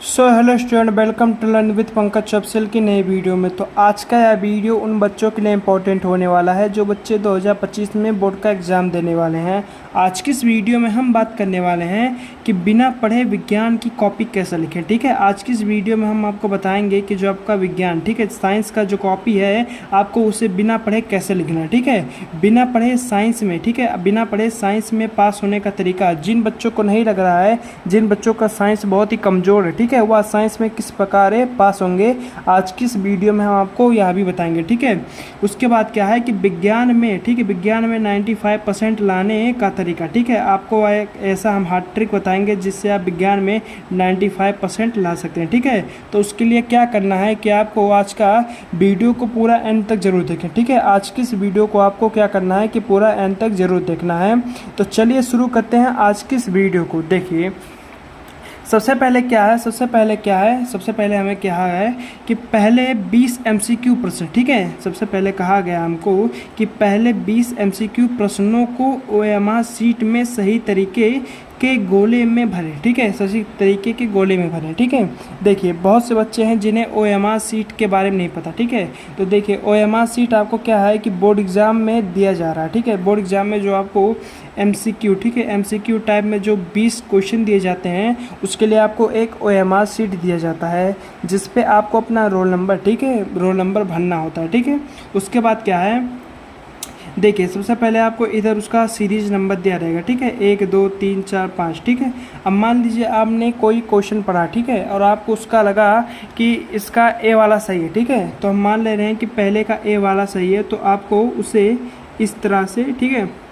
So hello student, welcome to learn with Pankaj official की नई video में। तो आज का यह वीडियो उन बच्चों के लिए इम्पोर्टेंट होने वाला है जो बच्चे 2025 में बोर्ड का एग्ज़ाम देने वाले हैं। आज की इस वीडियो में हम बात करने वाले हैं कि बिना पढ़े विज्ञान की कॉपी कैसे लिखें। ठीक है, आज की इस वीडियो में हम आपको बताएंगे कि जो आपका विज्ञान, ठीक है, साइंस का जो कॉपी है आपको उसे बिना पढ़े कैसे लिखना है। ठीक है, बिना पढ़े साइंस में, ठीक है, बिना पढ़े साइंस में पास होने का तरीका। जिन बच्चों को नहीं लग रहा है, जिन बच्चों का साइंस बहुत ही कमज़ोर है, ठीक है, वह साइंस में किस प्रकार पास होंगे, आज की इस वीडियो में हम आपको यह भी बताएंगे। ठीक है, उसके बाद क्या है कि विज्ञान में, ठीक है, विज्ञान में 95% लाने का तरीका। ठीक है, आपको ऐसा हम हार्ड ट्रिक बताएंगे जिससे आप विज्ञान में 95% ला सकते हैं। ठीक है, तो उसके लिए क्या करना है कि आपको आज का वीडियो को पूरा एंड तक जरूर देखें। ठीक है, आज की इस वीडियो को आपको क्या करना है कि पूरा एंड तक जरूर देखना है। तो चलिए शुरू करते हैं आज की इस वीडियो को। देखिए, सबसे पहले हमें क्या है कि पहले 20 MCQ प्रश्न, ठीक है, सबसे पहले कहा गया हमको कि पहले 20 MCQ प्रश्नों को OMR शीट में सही तरीके के गोले में भरें। ठीक है, सही तरीके के गोले में भरें। ठीक है, देखिए बहुत से बच्चे हैं जिन्हें OMR शीट के बारे में नहीं पता। ठीक है, तो देखिए OMR शीट आपको क्या है कि बोर्ड एग्ज़ाम में दिया जा रहा है। ठीक है, बोर्ड एग्ज़ाम में जो आपको MCQ, ठीक है, MCQ टाइप में जो 20 क्वेश्चन दिए जाते हैं उसके लिए आपको एक OMR शीट दिया जाता है जिस पे आपको अपना रोल नंबर, ठीक है, रोल नंबर भरना होता है। ठीक है, उसके बाद क्या है, देखिए सबसे पहले आपको इधर उसका सीरीज नंबर दिया रहेगा। ठीक है, 1 2 3 4 5। ठीक है, अब मान लीजिए आपने कोई क्वेश्चन पढ़ा, ठीक है, और आपको उसका लगा कि इसका A वाला सही है। ठीक है, तो हम मान ले रहे हैं कि पहले का A वाला सही है, तो आपको उसे इस तरह से, ठीक है,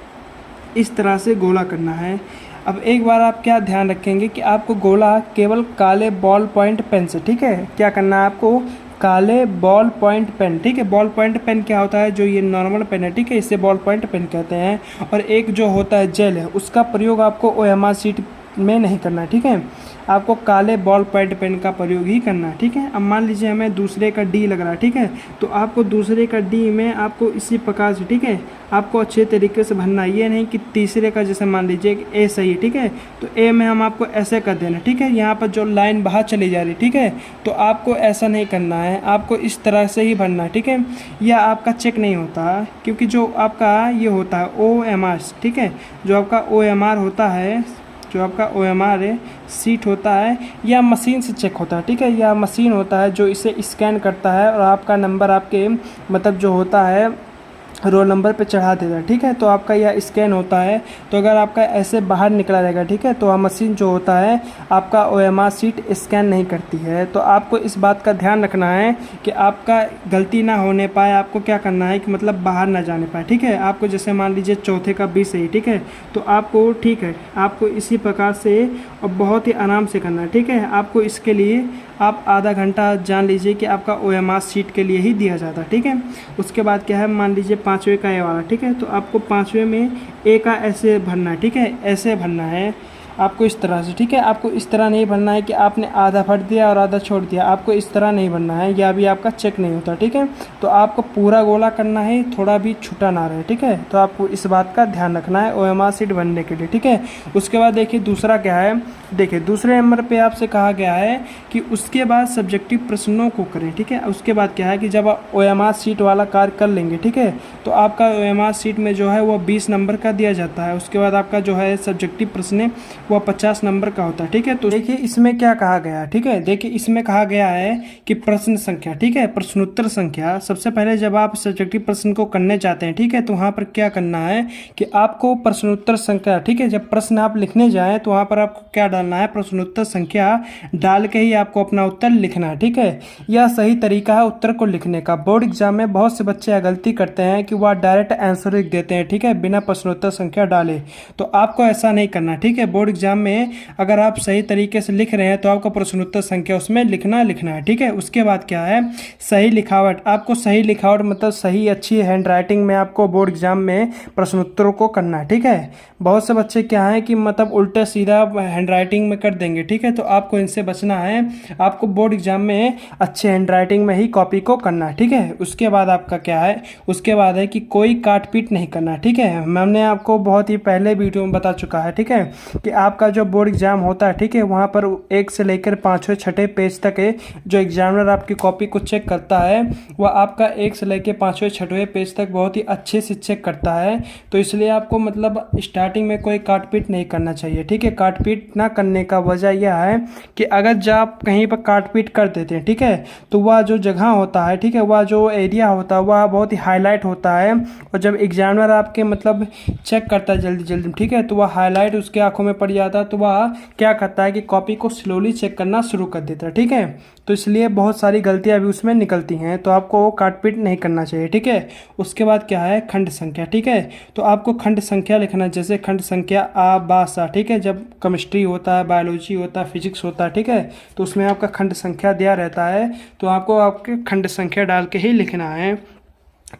इस तरह से गोला करना है। अब एक बार आप क्या ध्यान रखेंगे कि आपको गोला केवल काले बॉल पॉइंट पेन से, ठीक है, क्या करना है आपको, काले बॉल पॉइंट पेन। ठीक है, बॉल पॉइंट पेन क्या होता है, जो ये नॉर्मल पेन है, ठीक है, इसे बॉल पॉइंट पेन कहते हैं। और एक जो होता है जेल है, उसका प्रयोग आपको OMR शीट में नहीं करना है। ठीक है, आपको काले बॉल पॉइंट पेन का प्रयोग ही करना है। ठीक है, अब मान लीजिए हमें दूसरे का D लग रहा है। ठीक है, तो आपको दूसरे का D में आपको इसी प्रकार से, ठीक है, आपको अच्छे तरीके से भरना है। ये नहीं कि तीसरे का जैसे मान लीजिए कि A सही है, ठीक है, तो A में हम आपको ऐसे कर देना। ठीक है, यहाँ पर जो लाइन बाहर चली जा रही, ठीक है, तो आपको ऐसा नहीं करना है, आपको इस तरह से ही भरना है। ठीक है, यह आपका चेक नहीं होता क्योंकि जो आपका ये होता है OMR, ठीक है, जो आपका OMR होता है, जो आपका OMR सीट होता है, या मशीन से चेक होता है। ठीक है, या मशीन होता है जो इसे स्कैन करता है और आपका नंबर आपके मतलब जो होता है रोल नंबर पे चढ़ा देता है। ठीक है, तो आपका यह स्कैन होता है, तो अगर आपका ऐसे बाहर निकला रहेगा, ठीक है, तो वह मशीन जो होता है आपका OMR शीट स्कैन नहीं करती है। तो आपको इस बात का ध्यान रखना है कि आपका गलती ना होने पाए, आपको क्या करना है कि मतलब बाहर ना जाने पाए। ठीक है, आपको जैसे मान लीजिए चौथे का 20 है, ठीक है, तो आपको, ठीक है, आपको इसी प्रकार से और बहुत ही आराम से करना है। ठीक है, आपको इसके लिए आप आधा घंटा जान लीजिए कि आपका OMR शीट के लिए ही दिया जाता है। ठीक है, उसके बाद क्या है, मान लीजिए 5वें का A वाला, ठीक है, तो आपको 5वें में A का ऐसे भरना है। ठीक है, ऐसे भरना है आपको इस तरह से। ठीक है, आपको इस तरह नहीं भरना है कि आपने आधा भर दिया और आधा छोड़ दिया, आपको इस तरह नहीं भरना है, या भी आपका चेक नहीं होता। ठीक है, तो आपको पूरा गोला करना है, थोड़ा भी छूटा ना रहे। ठीक है, तो आपको इस बात का ध्यान रखना है OMR शीट बनने के लिए। ठीक है, उसके बाद देखिए दूसरा क्या है, देखिए दूसरे नंबर पे आपसे कहा गया है कि उसके बाद सब्जेक्टिव प्रश्नों को करें। ठीक है, उसके बाद क्या है कि जब आप OMR शीट वाला कार्य कर लेंगे, ठीक है, तो आपका OMR शीट में जो है वो 20 नंबर का दिया जाता है। उसके बाद आपका जो है सब्जेक्टिव प्रश्न वह 50 नंबर का होता है। ठीक है, तो देखिए इसमें क्या कहा गया है, ठीक है, देखिए इसमें कहा गया है कि प्रश्न संख्या, ठीक है, प्रश्नोत्तर संख्या। सबसे पहले जब आप सब्जेक्टिव प्रश्न को करने चाहते हैं, ठीक है, तो वहाँ पर क्या करना है कि आपको प्रश्नोत्तर संख्या, ठीक है, जब प्रश्न आप लिखने जाएँ तो वहाँ पर आपको क्या डालना है, प्रश्नोत्तर संख्या डाल के ही आपको अपना उत्तर लिखना है। ठीक है, यह सही तरीका है उत्तर को लिखने का। बोर्ड एग्जाम में बहुत से बच्चे यह गलती करते हैं कि वह डायरेक्ट आंसर लिख देते हैं, ठीक है, बिना प्रश्नोत्तर संख्या डाले। तो आपको ऐसा नहीं करना। ठीक है, बोर्ड एग्जाम में अगर आप सही तरीके से लिख रहे हैं तो आपको प्रश्नोत्तर संख्या उसमें लिखना है। ठीक है, उसके बाद क्या है, सही लिखावट। आपको सही लिखावट मतलब सही अच्छी हैंड राइटिंग में आपको बोर्ड एग्जाम में प्रश्नोत्तरों को करना है। ठीक है, बहुत से बच्चे क्या है कि मतलब उल्टा सीधा हैंड राइटिंग में कर देंगे। ठीक है, तो आपको इनसे बचना है, आपको बोर्ड एग्जाम में अच्छे हैंड राइटिंग में ही कॉपी को करना है। ठीक है, उसके बाद आपका क्या है, उसके बाद है कि कोई काट पीट नहीं करना। ठीक है, मैंने आपको बहुत ही पहले वीडियो में बता चुका है, ठीक है, कि आपका जो बोर्ड एग्जाम होता है, ठीक है, वहाँ पर 1 से लेकर 5वें 6ठे पेज तक है जो एग्जामिनर आपकी कॉपी को चेक करता है, वह आपका 1 से लेकर 5वें 6वें पेज तक बहुत ही अच्छे से चेक करता है। तो इसलिए आपको मतलब स्टार्टिंग में कोई काट पीट नहीं करना चाहिए, ठीक है। काट पीट ना करने का वजह यह है कि अगर जब आप कहीं पर काट पीट कर देते हैं, ठीक है, तो वह जो जगह होता है, ठीक है, वह जो एरिया होता है वह बहुत ही हाईलाइट होता है, और जब एग्जामिनर आपके मतलब चेक करता है जल्दी जल्दी, ठीक है, तो वह हाईलाइट उसके आंखों में पड़ जाता है, तो वह क्या करता है कि कॉपी को स्लोली चेक करना शुरू कर देता है, ठीक है। तो इसलिए बहुत सारी गलतियां भी उसमें निकलती हैं, तो आपको काट पीट नहीं करना चाहिए, ठीक है। उसके बाद क्या है, खंड संख्या, ठीक है। तो आपको खंड संख्या लिखना है, जैसे खंड संख्या आ बा सा, ठीक है। जब केमिस्ट्री होता है, बायोलॉजी होता है, फिजिक्स होता है, ठीक है, तो उसमें आपका खंड संख्या दिया रहता है, तो आपको आपके खंड संख्या डाल के ही लिखना है,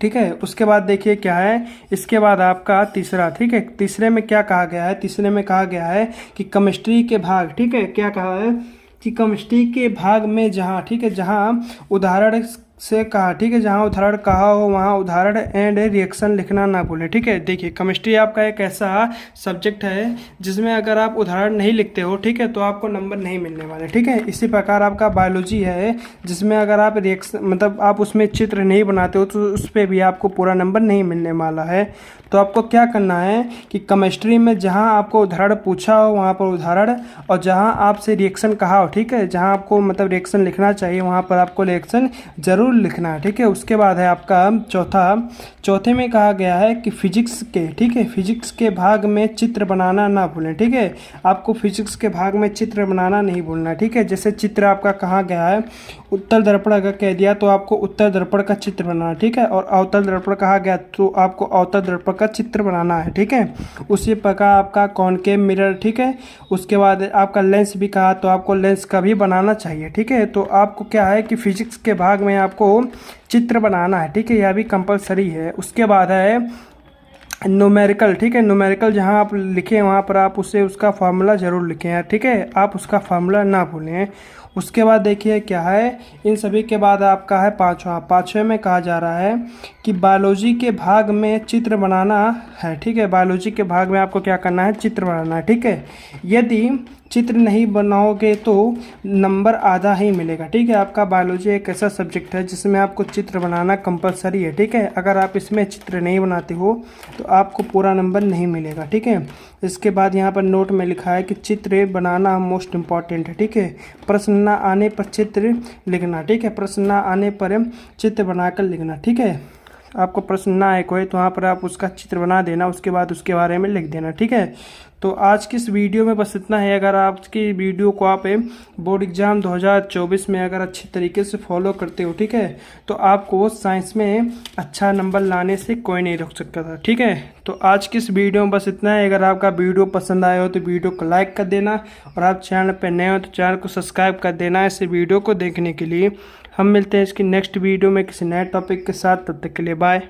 ठीक है। उसके बाद देखिए क्या है, इसके बाद आपका तीसरा, ठीक है, तीसरे में क्या कहा गया है, तीसरे में कहा गया है कि केमिस्ट्री के भाग, ठीक है, क्या कहा है कि केमिस्ट्री के भाग में जहाँ, ठीक है, जहाँ उदाहरण से कहा, ठीक है, जहाँ उदाहरण कहा हो वहाँ उदाहरण एंड रिएक्शन लिखना ना भूलें, ठीक है। देखिए केमिस्ट्री आपका एक ऐसा सब्जेक्ट है जिसमें अगर आप उदाहरण नहीं लिखते हो, ठीक है, तो आपको नंबर नहीं मिलने वाले, ठीक है। इसी प्रकार आपका बायोलॉजी है जिसमें अगर आप रिएक्शन मतलब आप उसमें चित्र नहीं बनाते हो तो उस पर भी आपको पूरा नंबर नहीं मिलने वाला है। तो आपको क्या करना है कि केमिस्ट्री में जहाँ आपको उदाहरण पूछा हो वहाँ पर उदाहरण, और जहाँ आपसे रिएक्शन कहा हो, ठीक है, जहाँ आपको मतलब रिएक्शन लिखना चाहिए वहाँ पर आपको रिएक्शन जरूर लिखना है, ठीक है। उसके बाद है आपका चौथे में कहा गया है कि फिजिक्स के, ठीक है, फिजिक्स के भाग में चित्र बनाना ना भूलें, ठीक है। आपको फिजिक्स के भाग में चित्र बनाना नहीं भूलना, ठीक है। जैसे चित्र आपका कहा गया है, उत्तल दर्पण अगर कह दिया तो आपको उत्तल दर्पण का चित्र बनाना, ठीक है, और अवतल दर्पण कहा गया तो आपको अवतल दर्पण का चित्र बनाना है, ठीक है। उसी प्रकार आपका कॉनकेव मिरर, ठीक है। उसके बाद आपका लेंस भी कहा तो आपको लेंस का भी बनाना चाहिए, ठीक है। तो आपको क्या है कि फिजिक्स के भाग में आपको चित्र बनाना है, ठीक है, यह भी कंपलसरी है। उसके बाद है न्यूमेरिकल, ठीक है, न्यूमेरिकल जहाँ आप लिखें वहाँ पर आप उसका फार्मूला ज़रूर लिखें, ठीक है, आप उसका फार्मूला ना भूलें। उसके बाद देखिए क्या है, इन सभी के बाद आपका है पाँचवें में कहा जा रहा है कि बायोलॉजी के भाग में चित्र बनाना है, ठीक है। बायोलॉजी के भाग में आपको क्या करना है, चित्र बनाना है, ठीक है। यदि चित्र नहीं बनाओगे तो नंबर आधा ही मिलेगा, ठीक है। आपका बायोलॉजी एक ऐसा सब्जेक्ट है जिसमें आपको चित्र बनाना कंपलसरी है, ठीक है। अगर आप इसमें चित्र नहीं बनाते हो तो आपको पूरा नंबर नहीं मिलेगा, ठीक है। इसके बाद यहाँ पर नोट में लिखा है कि चित्र बनाना मोस्ट इम्पॉर्टेंट है, ठीक है। प्रश्न ना आने पर चित्र लिखना, ठीक है, प्रश्न ना आने पर चित्र बनाकर लिखना, ठीक है। आपको प्रश्न ना आए कोई तो वहाँ पर आप उसका चित्र बना देना, उसके बाद उसके बारे में लिख देना, ठीक है। तो आज की इस वीडियो में बस इतना है। अगर आपकी वीडियो को आप बोर्ड एग्ज़ाम 2024 में अगर अच्छी तरीके से फॉलो करते हो, ठीक है, तो आपको साइंस में अच्छा नंबर लाने से कोई नहीं रोक सकता था, ठीक है। तो आज की इस वीडियो में बस इतना है। अगर आपका वीडियो पसंद आया हो तो वीडियो को लाइक कर देना, और आप चैनल पर नए हो तो चैनल को सब्सक्राइब कर देना इस वीडियो को देखने के लिए। हम मिलते हैं इसकी नेक्स्ट वीडियो में किसी नए टॉपिक के साथ, तब तक के लिए बाय।